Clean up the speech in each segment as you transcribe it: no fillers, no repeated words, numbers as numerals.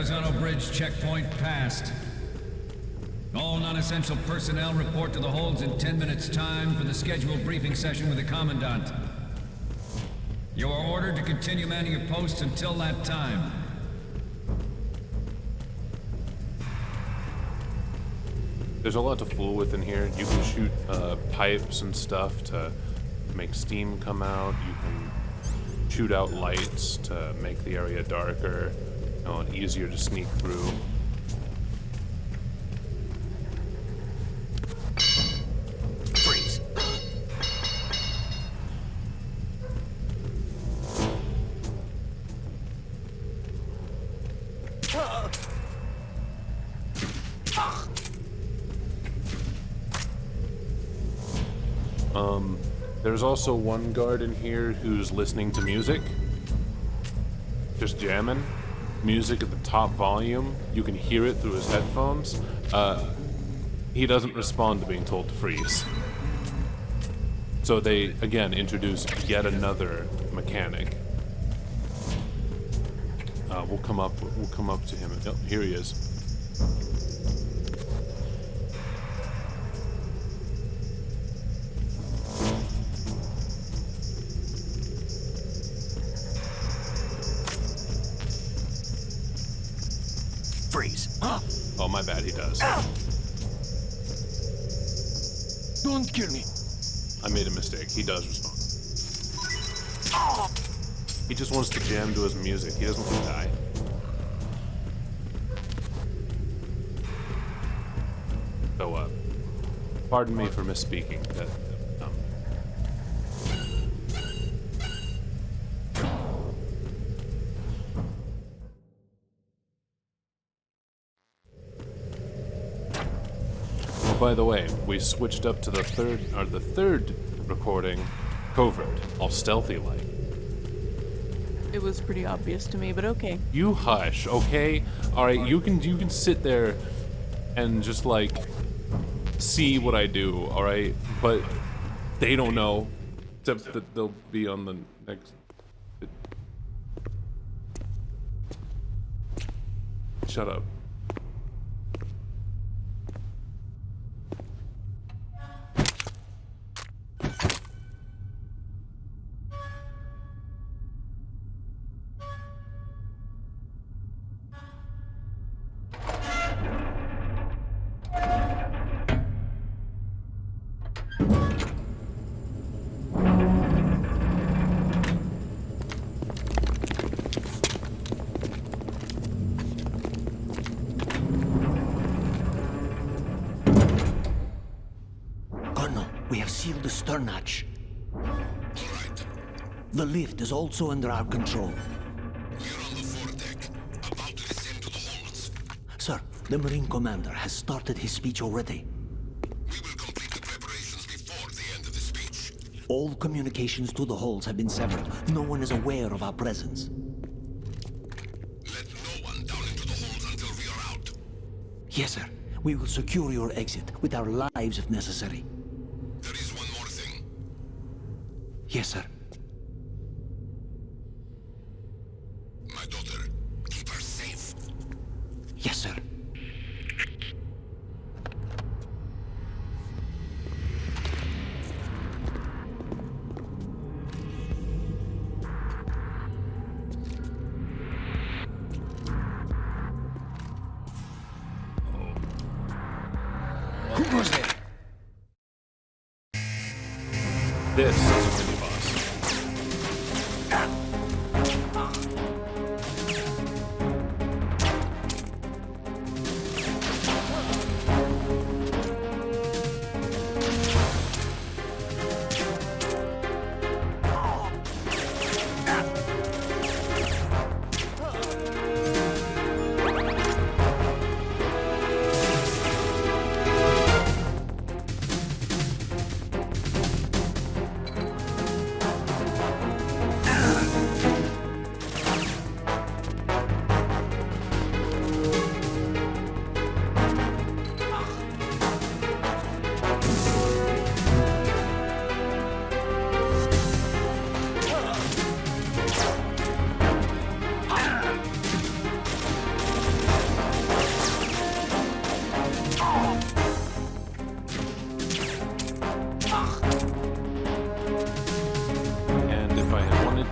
Horizontal bridge checkpoint passed. All non-essential personnel report to the holds in 10 minutes' time for the scheduled briefing session with the Commandant. You are ordered to continue manning your posts until that time. There's a lot to fool with in here. You can shoot pipes and stuff to make steam come out. You can shoot out lights to make the area darker, and easier to sneak through. Freeze. There's also one guard in here who's listening to music. Just jamming. Music at the top volume. You can hear it through his headphones. He doesn't respond to being told to freeze. So they, again, introduce yet another mechanic. We'll come up to him. Oh, here he is. Freeze. Oh, my bad, he does. Don't kill me. I made a mistake. He does respond. He just wants to jam to his music. He doesn't want to die. So, pardon me for misspeaking. By the way, we switched up to the third recording, covert, all stealthy like. It was pretty obvious to me, but okay. You hush, okay? All right, you can sit there and just like see what I do, all right? But they don't know, except that they'll be on the next. Shut up. The stern hatch. The lift is also under our control. We're on the foredeck, about to descend to the holds. Sir, the Marine Commander has started his speech already. We will complete the preparations before the end of the speech. All communications to the holds have been severed. No one is aware of our presence. Let no one down into the holds until we are out. Yes, sir. We will secure your exit with our lives if necessary. There is one more thing. Yes, sir. My daughter, keep her safe. Yes, sir. Who was there? This is a mini boss.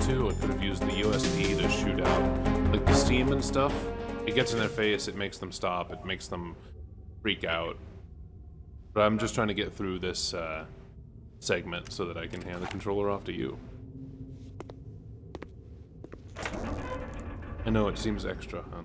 to. I could have used the USB to shoot out, like, the steam and stuff. It gets in their face, it makes them stop, it makes them freak out. But I'm just trying to get through this segment so that I can hand the controller off to you. I know it seems extra, huh?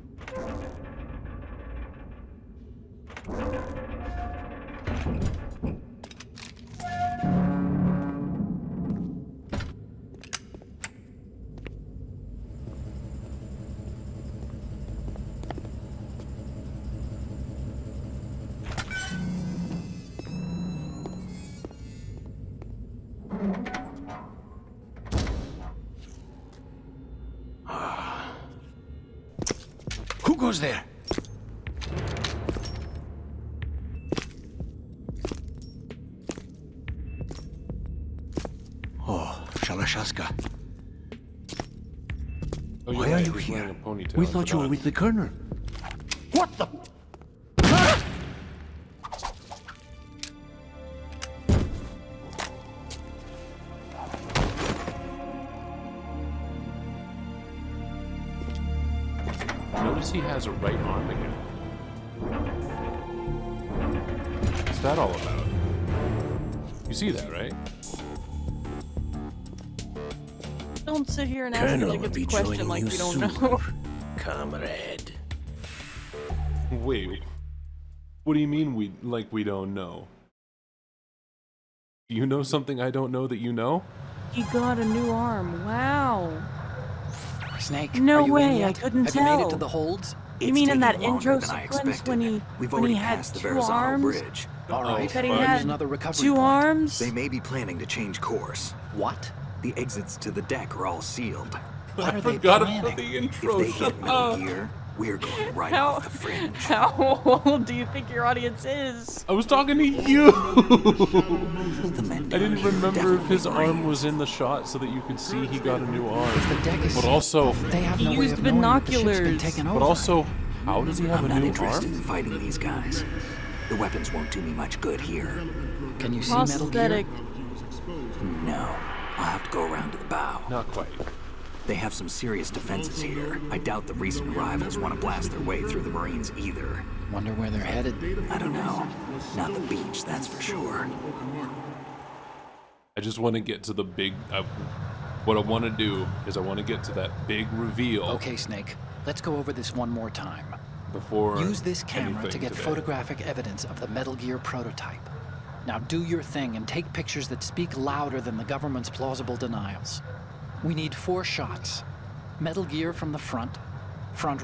Who goes there? Oh, Shalashaska. Oh, Why are right, you he's here? wearing a ponytail, We I thought you were forgot. with the colonel. What the? Notice he has a right arm again. What's that all about? You see that, right? Don't sit here and ask me like it's a question like we don't know. Comrade. Wait, what do you mean we don't know? You know something I don't know that you know? He got a new arm. Wow. Snake, No are you way, in yet? I couldn't Have you made it tell. to the holds? You It's mean in that taking longer intro than I sequence expected. We've when already he had passed the two Verrazano arms? Bridge. All right, That he well, had there's another recovery two point. arms? They may be planning to change course. What? The exits to the deck are all sealed. What I are they forgot planning? about the If intro. they Shut get Metal up. Gear, we're going right How, off the fringe. how old do you think your audience is? I was talking to you. The men I down didn't here remember if his definitely arm agree. was in the shot so that you could see he got a new arm. The deck is But also, they have He no way used of knowing that the ship's been binoculars. taken over. but also, how does he have I'm a not new interested arm? in fighting these guys. The weapons won't do me much good here. Can you see Metal Gear? Prosthetic. No. I'll have to go around to the bow. Not quite. They have some serious defenses here. I doubt the recent arrivals want to blast their way through the Marines either. Wonder where they're headed. I don't know. Not the beach, that's for sure. I just want to get to the big. What I want to do is I want to get to that big reveal Okay, Snake. Let's go over this one more time. before. Use this camera anything to get today. photographic evidence of the Metal Gear prototype. Now do your thing and take pictures that speak louder than the government's plausible denials. We need 4 shots. Metal Gear from the front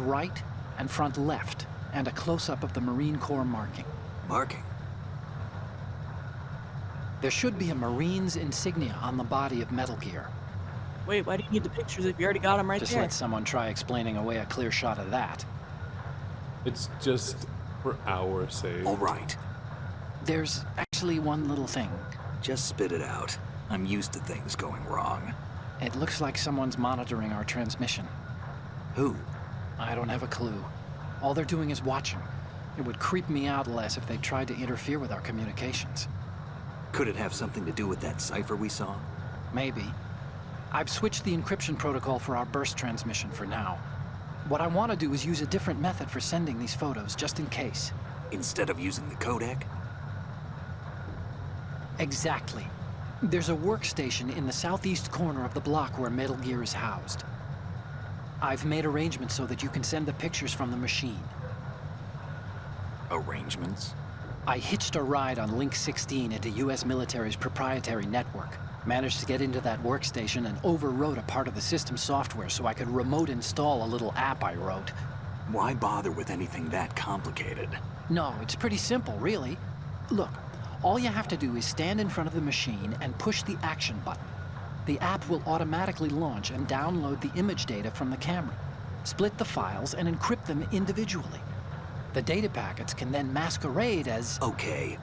right, and front left, and a close-up of the Marine Corps marking. Marking. There should be a Marine's insignia on the body of Metal Gear. Wait, why do you need the pictures if you already got them right Just there? let someone try explaining away a clear shot of that. It's just for our sake. All right. There's actually one little thing. Just spit it out. I'm used to things going wrong. It looks like someone's monitoring our transmission. Who? I don't have a clue. All they're doing is watching. It would creep me out less if they tried to interfere with our communications. Could it have something to do with that cipher we saw? Maybe. I've switched the encryption protocol for our burst transmission for now. What I want to do is use a different method for sending these photos, just in case. Instead of using the codec? Exactly. There's a workstation in the southeast corner of the block where Metal Gear is housed. I've made arrangements so that you can send the pictures from the machine. Arrangements? I hitched a ride on Link 16 into US military's proprietary network. Managed to get into that workstation and overwrote a part of the system software so I could remote install a little app I wrote. Why bother with anything that complicated? No, it's pretty simple, really. Look, all you have to do is stand in front of the machine and push the action button. The app will automatically launch and download the image data from the camera, split the files, and encrypt them individually. The data packets can then masquerade as... Okay.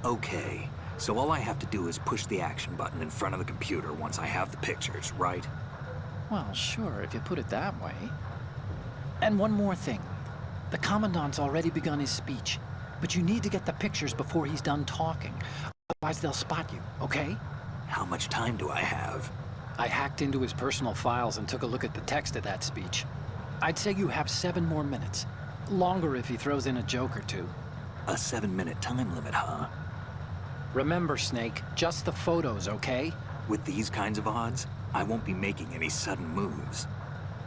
So all I have to do is push the action button in front of the computer once I have the pictures, right? Well, sure, if you put it that way. And one more thing. The Commandant's already begun his speech, but you need to get the pictures before he's done talking. Otherwise they'll spot you, okay? How much time do I have? I hacked into his personal files and took a look at the text of that speech. I'd say you have 7 more minutes. Longer if he throws in a joke or two. A 7-minute time limit, huh? Remember, Snake, just the photos, okay? With these kinds of odds, I won't be making any sudden moves.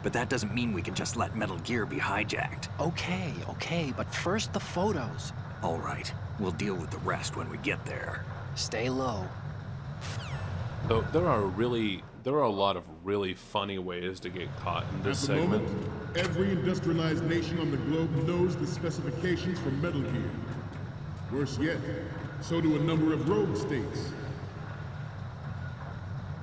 But that doesn't mean we can just let Metal Gear be hijacked. Okay, but first the photos. All right, we'll deal with the rest when we get there. Stay low. So there are a lot of really funny ways to get caught in this At the segment. moment, every industrialized nation on the globe knows the specifications for Metal Gear. Worse yet, so do a number of rogue states.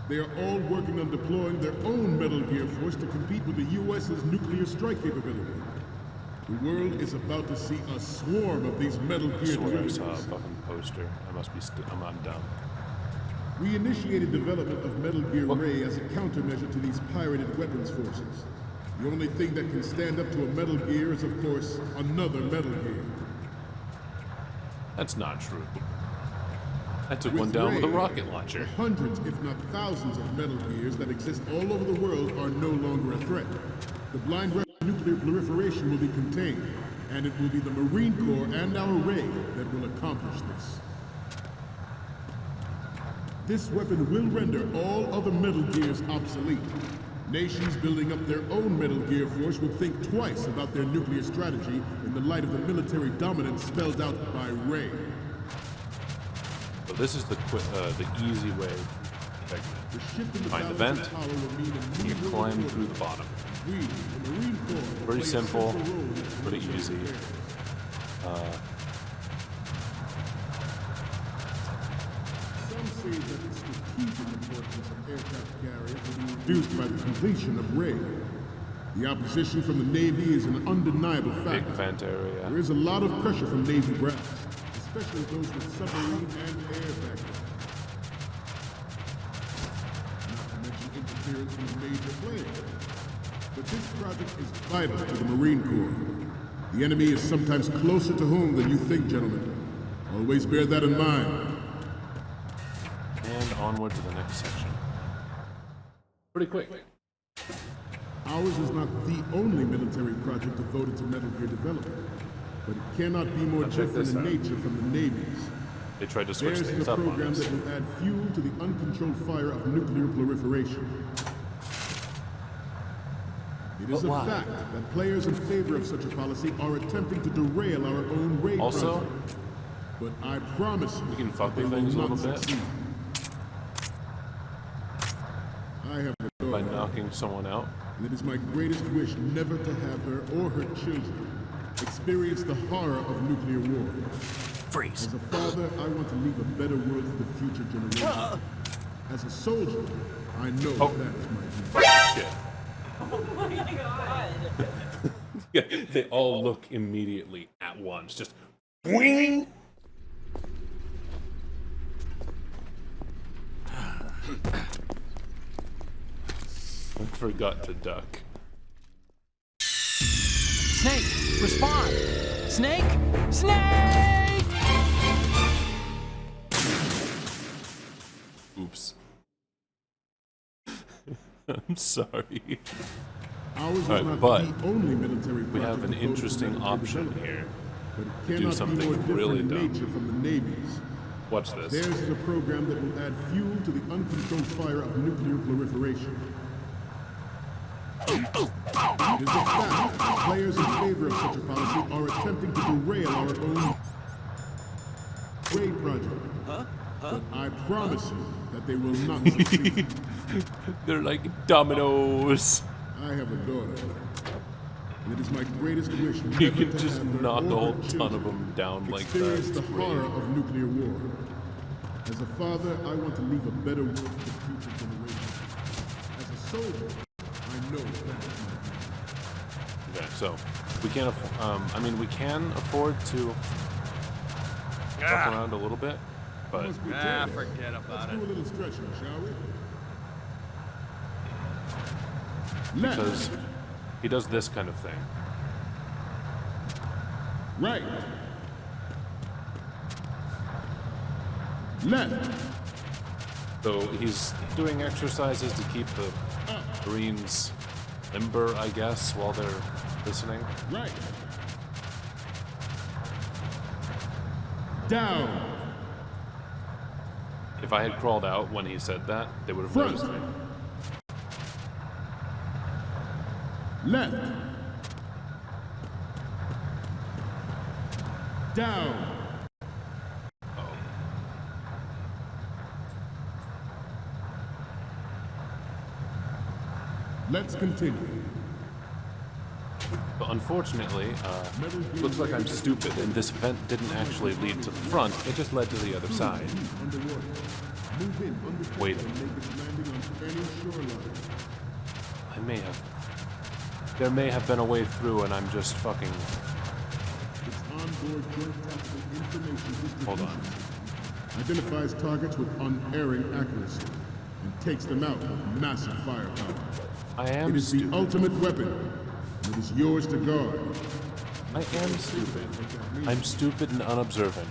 They are all working on deploying their own Metal Gear force to compete with the US's nuclear strike capability. The world is about to see a swarm of these Metal Gear I swear I derivatives. saw a fucking poster. I'm dumb. We initiated development of Metal Gear Ray as a countermeasure to these pirated weapons forces. The only thing that can stand up to a Metal Gear is, of course, another Metal Gear. That's not true. I took one down with a Ray, rocket launcher. the hundreds, if not thousands, of Metal Gears that exist all over the world are no longer a threat. The blind red nuclear proliferation will be contained, and it will be the Marine Corps and our Ray that will accomplish this. This weapon will render all other Metal Gears obsolete. Nations building up their own Metal Gear force will think twice about their nuclear strategy in the light of the military dominance spelled out by Ray. So this is the easy way. The shift in the Find the balance vent. of power will mean a new You world climb order. through the bottom. We, the Marine Corps, will Pretty play a simple, central role in pretty military easy. affairs. Some say that the strategic importance of aircraft carriers will be reduced by the completion of Ray. The opposition from the Navy is an undeniable Big factor. vent area. There is a lot of pressure from Navy brass, especially those with submarine and air background. Not to mention interference from a major player. But this project is vital to the Marine Corps. The enemy is sometimes closer to home than you think, gentlemen. Always bear that in mind. And onward to the next section. Pretty quick. Ours is not the only military project devoted to Metal Gear development, but it cannot be more Now check different this in out. nature from the Navy's. They tried to switch Theirs is things a up on program us. that will add fuel to the uncontrolled fire of nuclear proliferation. It is a fact that players in favor of such a policy are attempting to derail our own Ray Also, project. But I promise you, we can fuck they with will things a not little bit. succeed. I have a By daughter, knocking someone out. and it is my greatest wish never to have her or her children experience the horror of nuclear war. Freeze. As a father, I want to leave a better world for the future generation. As a soldier, I know that is my duty. Shit. Oh my god. Yeah, they all look immediately at once. Just boing. I forgot to duck. Snake, respond! Snake! Snake! Oops. I'm sorry. Ours is Alright, not but the only military We have project an devoted to interesting Metal Gear option development, here. but it do cannot something be more different really in dumb. nature from the Navy's. Watch this. Theirs is a program that will add fuel to the uncontrolled fire of nuclear proliferation. It is a fact that players in favor of such a policy are attempting to derail our own Ray project. But I promise you that they will not succeed. They're like dominoes. I have a daughter, and it is my greatest wish never You can to just have her knock a or whole her ton children of them down like experience that. the It's horror great. of nuclear war. As a father, I want to leave a better world for the future generation. As a soldier, I know that is my duty. Okay, so we can't. I mean, we can afford to fuck around a little bit, but Must be terrible. forget about Let's do a little stretching, shall we? because Left, he does this kind of thing. right, left, So he's doing exercises to keep the Marines limber, I guess, while they're listening. Right. Down. If I had crawled out when he said that, they would have Front. noticed me. Left. Down. Let's continue. But unfortunately, looks like I'm stupid, and this event didn't actually lead to the front, it just led to the other side. Underwater. Move in under Wait. and make its landing on any shoreline. There may have been a way through, and I'm just fucking... Its onboard joint tactical information distribution Hold on. system identifies targets with unerring accuracy and takes them out with massive firepower. I am It is stupid. the ultimate weapon. It is yours to guard. I am stupid. I'm stupid and unobservant.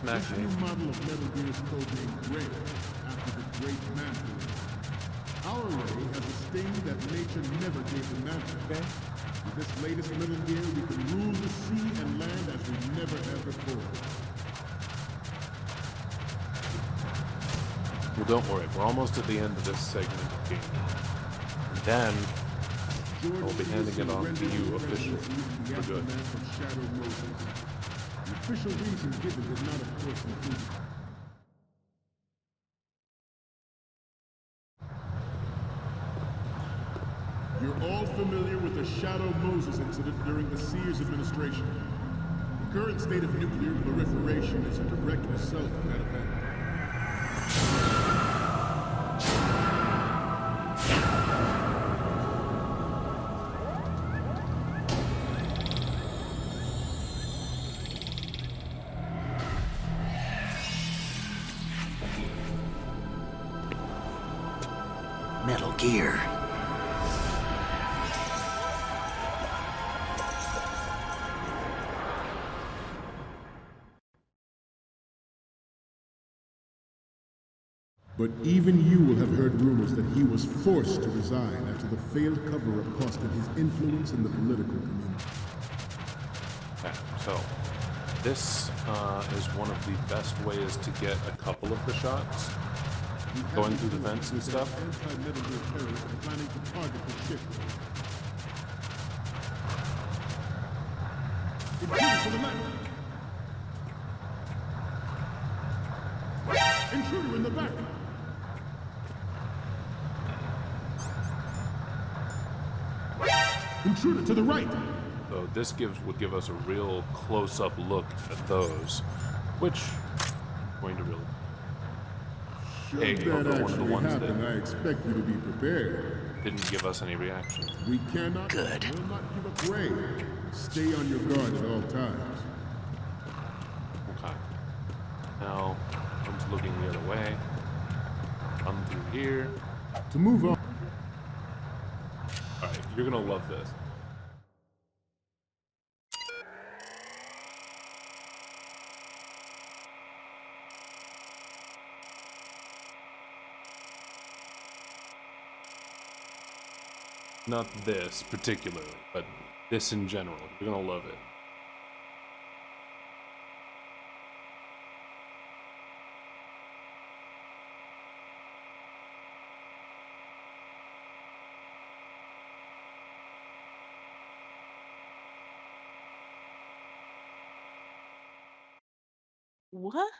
This new model of Metal Gear's codenamed Ray, after the great mantle. Our Ray has a sting that nature never gave the mantle. With this latest Metal Gear, we can rule the sea and land as we never have before. Well, don't worry. We're almost at the end of this segment of the game. And then, I'll be handing it off to you officially for good. The official reason given did not, of course, include. You're all familiar with the Shadow Moses incident during the Sears administration. The current state of nuclear proliferation is a direct result of that event. Metal Gear. But even you will have heard rumors that he was forced to resign after the failed cover-up cost him his influence in the political community. Okay, so this is one of the best ways to get a couple of the shots. Going through the vents and stuff. Anti-Metal Gear terrorists are planning to target the ship. Intruder to the left! Intruder in the back! Intruder to the right! So this would give us a real close-up look at those, which I'm going to really... Should Hey, that one of the actually ones happen, that- I expect you to be prepared. didn't give us any reaction. We cannot, Good. will not give up Ray. Stay on your guard at all times. Okay. Now, one's looking the other way. Come through here. To move on. Alright, you're gonna love this. Not this particularly, but this in general. You're gonna love it. What?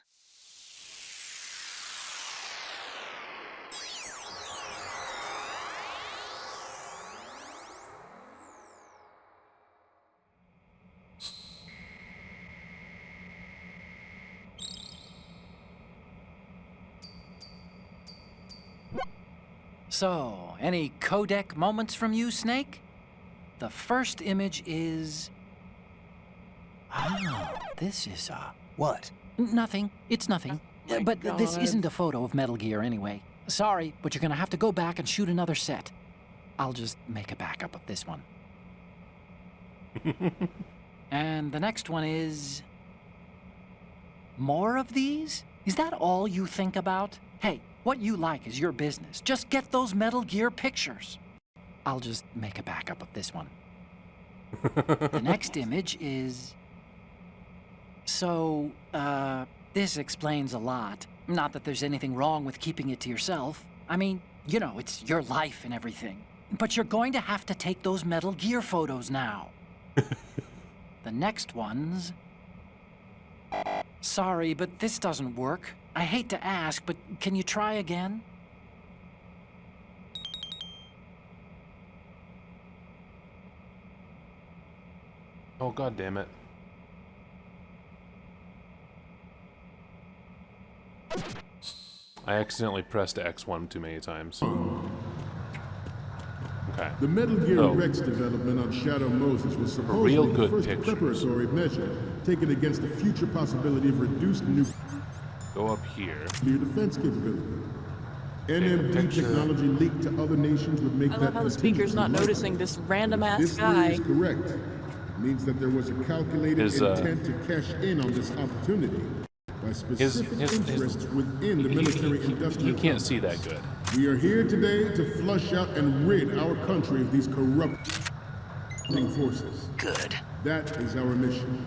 So, any codec moments from you, Snake? The first image is... Oh, this is, What? nothing. It's nothing. my But this God. isn't a photo of Metal Gear anyway. Sorry, but you're gonna have to go back and shoot another set. I'll just make a backup of this one. And the next one is... More of these? Is that all you think about? Hey, what you like is your business. Just get those Metal Gear pictures. I'll just make a backup of this one. The next image is... So, this explains a lot. Not that there's anything wrong with keeping it to yourself. I mean, you know, it's your life and everything. But you're going to have to take those Metal Gear photos now. The next one's... Sorry, but this doesn't work. I hate to ask, but can you try again? Oh, god damn it. I accidentally pressed X1 too many times. Okay. The Metal Gear Rex development on Shadow Moses was supposedly the first preparatory measure taken against the future possibility of reduced nuclear Go up here. defense capability. NMD technology leaked to other nations would make I that love how the speaker's not noticing this random-ass This guy. is correct. It means that there was a calculated intent to cash in on this opportunity by specific interests within the military industrial You can't see that good. We are here today to flush out and rid our country of these corrupting forces. Good. That is our mission.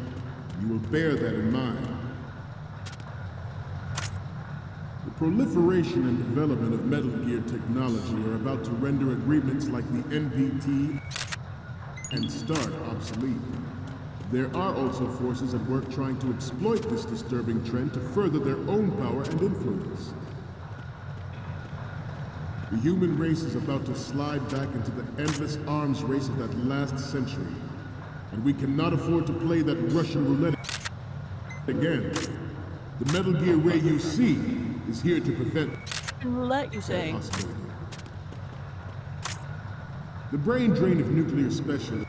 You will bear that in mind. The proliferation and development of Metal Gear technology are about to render agreements like the NPT and START obsolete. There are also forces at work trying to exploit this disturbing trend to further their own power and influence. The human race is about to slide back into the endless arms race of that last century. And we cannot afford to play that Russian roulette again. The Metal Gear Ray you see is here to prevent Roulette, you say? possibility. The brain drain of nuclear specialists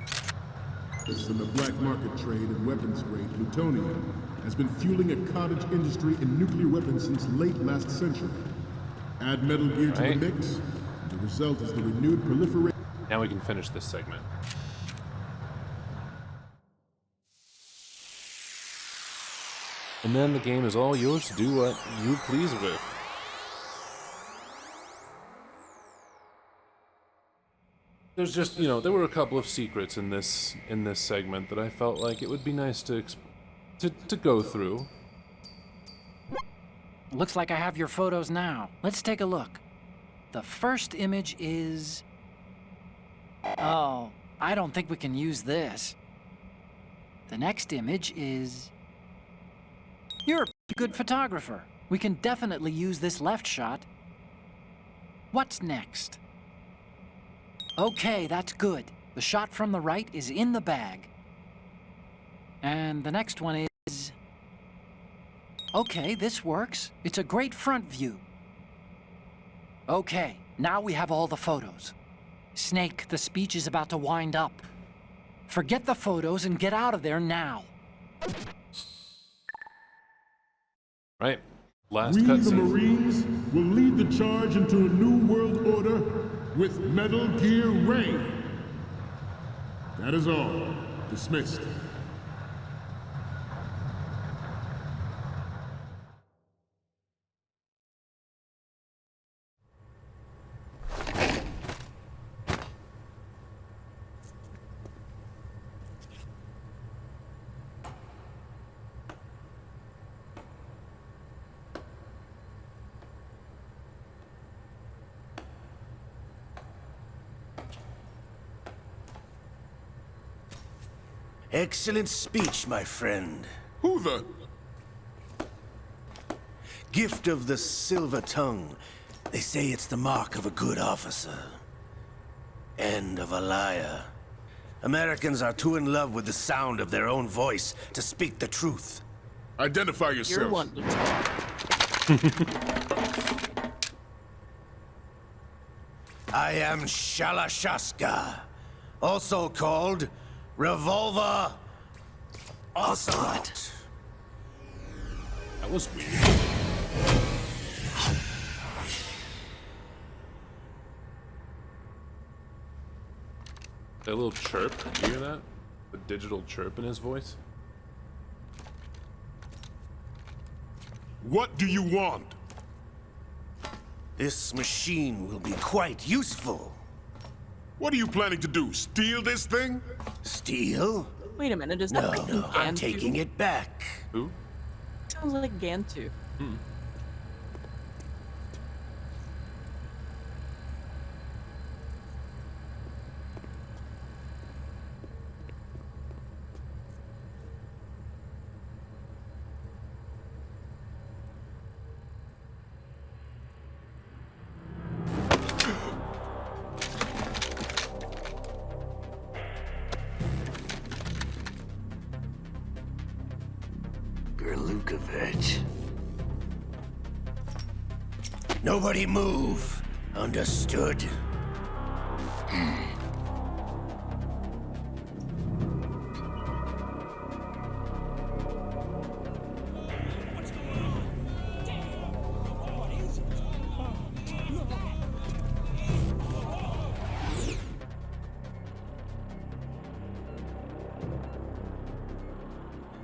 in the black market trade in weapons grade plutonium has been fueling a cottage industry in nuclear weapons since late last century. Add Metal Gear to the mix, and the result is the renewed proliferation. Now we can finish this segment. And then the game is all yours to do what you please with. There's just, you know, there were a couple of secrets in this segment that I felt like it would be nice to go through. Looks like I have your photos now. Let's take a look. The first image is... Oh, I don't think we can use this. The next image is... You're a good photographer. We can definitely use this left shot. What's next? Okay, that's good. The shot from the right is in the bag. And the next one is... Okay, this works. It's a great front view. Okay, now we have all the photos. Snake, the speech is about to wind up. Forget the photos and get out of there now. Right. Last We, the cutscene. Marines, will lead the charge into a new world order with Metal Gear Ray. That is all. Dismissed. Excellent speech, my friend. Who the... Gift of the silver tongue. They say it's the mark of a good officer. End of a liar. Americans are too in love with the sound of their own voice to speak the truth. Identify yourself. You're one. I am Shalashaska, also called Revolver Ocelot. That was weird. That little chirp, you hear that? The digital chirp in his voice? What do you want? This machine will be quite useful. What are you planning to do? Steal this thing? Steal? Wait a minute, is that No, like no, I'm Gantu? taking it back. Who? Sounds like Gantu. Gerlukovich. Nobody move. Understood?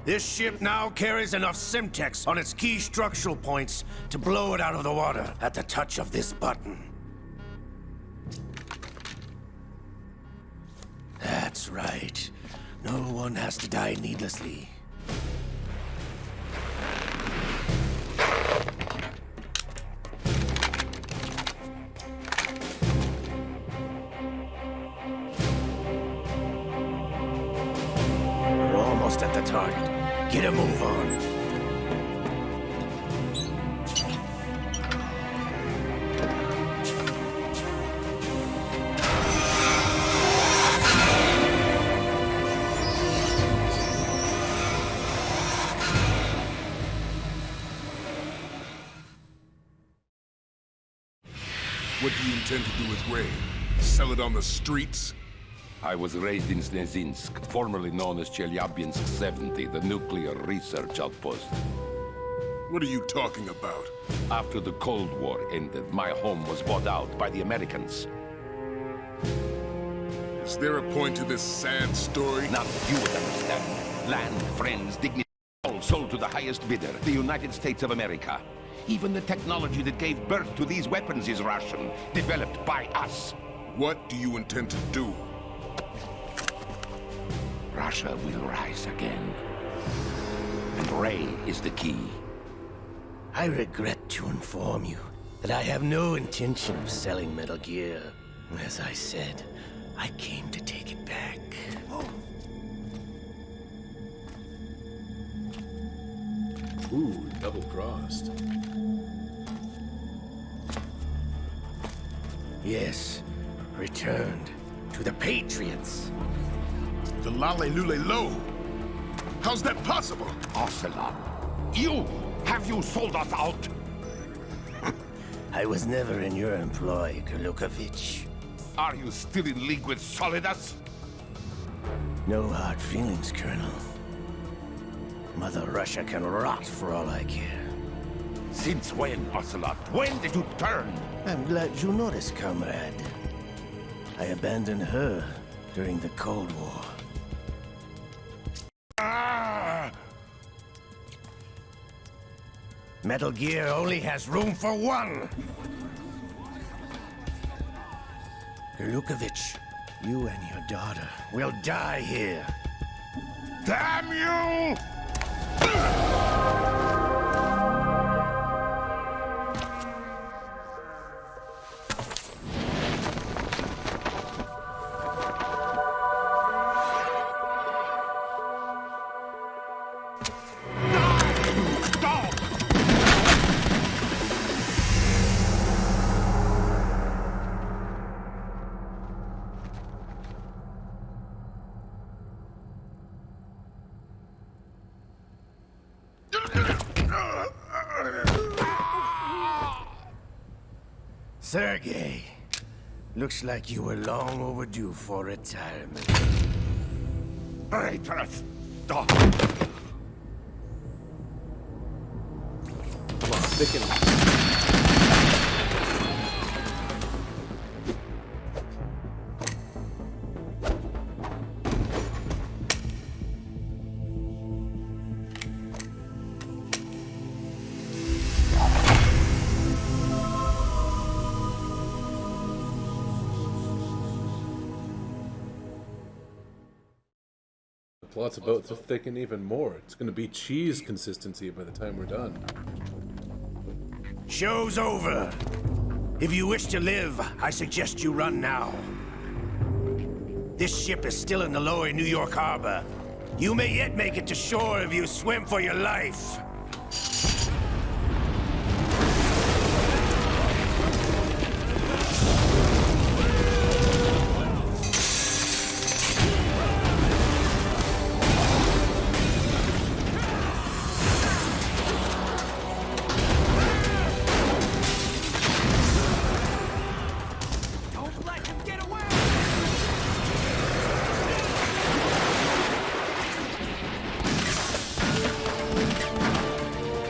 This ship now carries enough Simtex on its key structural points to blow it out of the water at the touch of this button. That's right. No one has to die needlessly. We're almost at the target. Get a move on. What do you intend to do with Ray? Sell it on the streets? I was raised in Snezinsk, formerly known as Chelyabinsk 70, the nuclear research outpost. What are you talking about? After the Cold War ended, my home was bought out by the Americans. Is there a point to this sad story? Now you would understand. Land, friends, dignity, all sold to the highest bidder, the United States of America. Even the technology that gave birth to these weapons is Russian, developed by us. What do you intend to do? Russia will rise again. And Ray is the key. I regret to inform you that I have no intention of selling Metal Gear. As I said, I came to take it back. Ooh, double-crossed. Yes, returned to the Patriots. The Lale Lule Lo? How's that possible? Ocelot, have you sold us out? I was never in your employ, Gerlukovich. Are you still in league with Solidus? No hard feelings, Colonel. Mother Russia can rot for all I care. Since when, Ocelot? When did you turn? I'm glad you noticed, comrade. I abandoned her during the Cold War. Metal Gear only has room for one! Gerlukovich, you and your daughter will die here. Damn you! Sergei, looks like you were long overdue for retirement. Traitorous dog! Come on, thicken. plot's about to thicken even more. It's gonna be cheese consistency by the time we're done. Show's over. If you wish to live, I suggest you run now. This ship is still in the lower New York harbor. You may yet make it to shore if you swim for your life.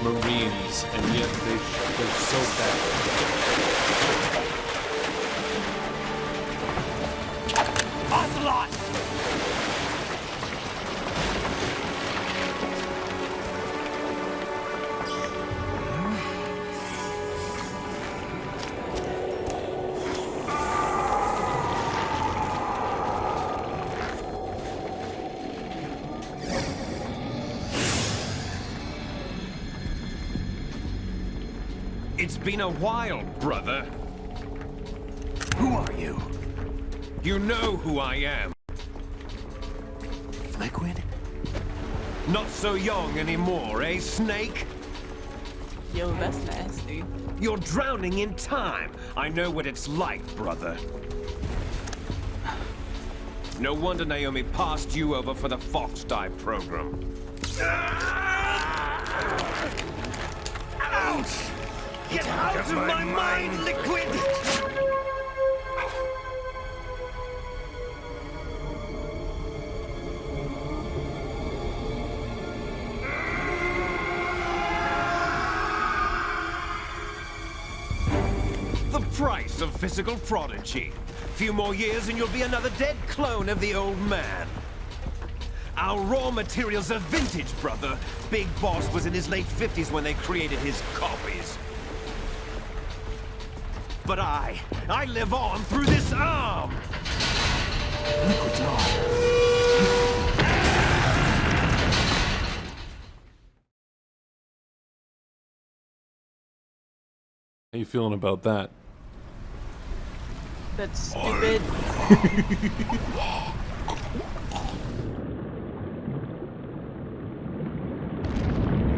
Marines, and yet they're so bad. Ocelot! It's been a while, brother. Who are you? You know who I am. Liquid? Not so young anymore, eh, Snake? Yo, that's nasty. You're drowning in time. I know what it's like, brother. No wonder Naomi passed you over for the Fox Dive program. Ouch! Get out of my mind, Liquid! The price of physical prodigy. Few more years and you'll be another dead clone of the old man. Our raw materials are vintage, brother. Big Boss was in his late 50s when they created his copies. But I live on through this arm! Liquid's on. How you feeling about that? That's stupid.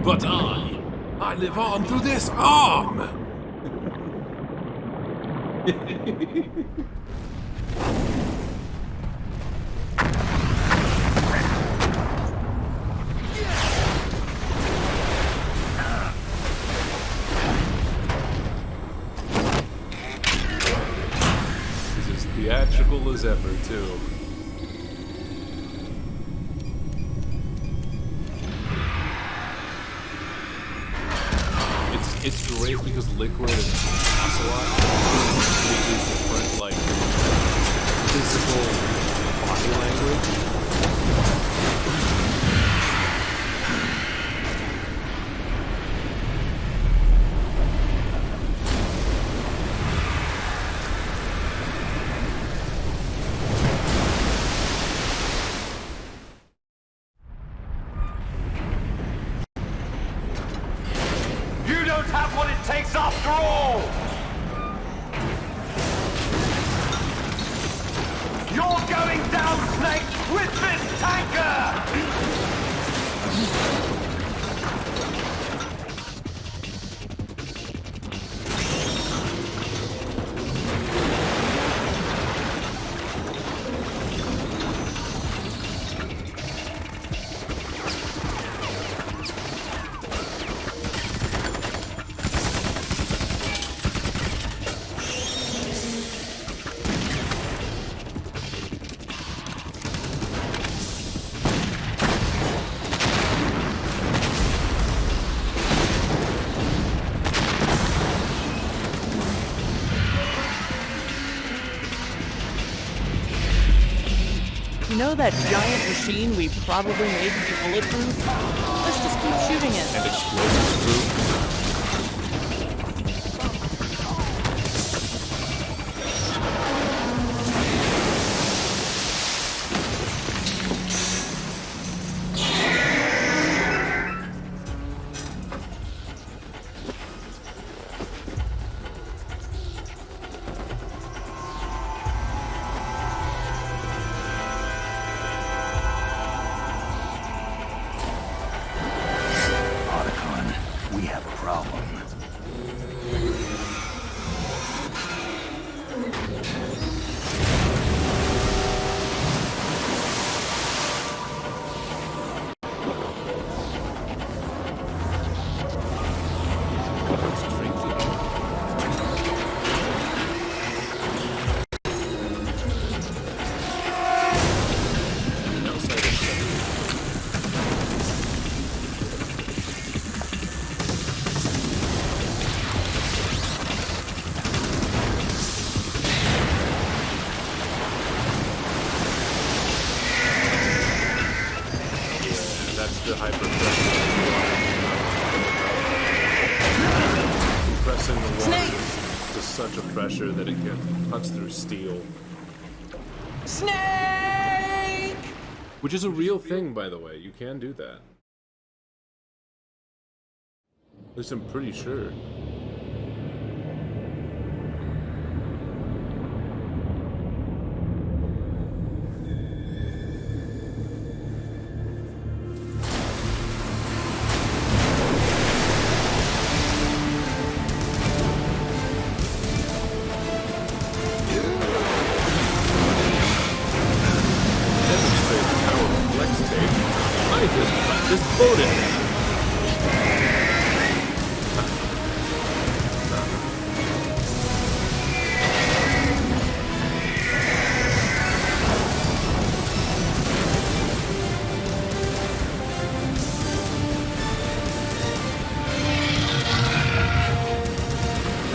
But I live on through this arm! This is theatrical as ever, too. It's great because Liquid and Ocelot have completely different, like, physical body language. You don't have what it takes after all! You're going down, Snake, with this tanker! You know that giant machine we probably made to be bulletproof? Let's just keep shooting it. And explosive proof. to such a pressure that it can cuts through steel. Snake! Which is a real thing, by the way. You can do that. At least I'm pretty sure. Just vote it.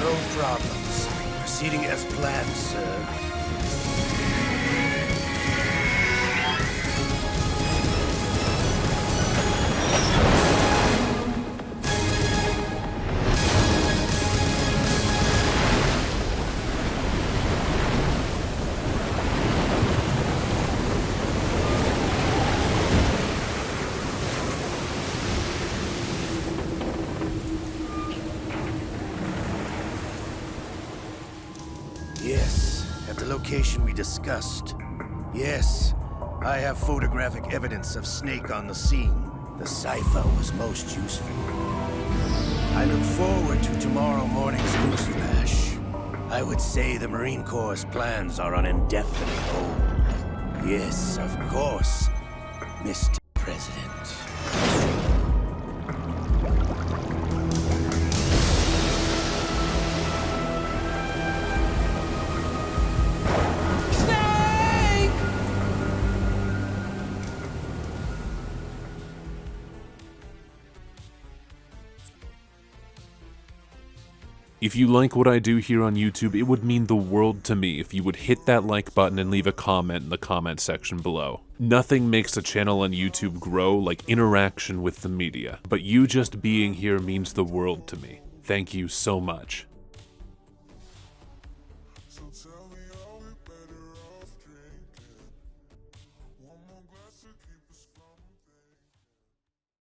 No problems. Proceeding as planned, sir. Yes, at the location we discussed. Yes, I have photographic evidence of Snake on the scene. The cipher was most useful. I look forward to tomorrow morning's news flash. I would say the Marine Corps' plans are on indefinite hold. Yes, of course, Mr. President. If you like what I do here on YouTube, it would mean the world to me if you would hit that like button and leave a comment in the comment section below. Nothing makes a channel on YouTube grow like interaction with the media, but you just being here means the world to me. Thank you so much.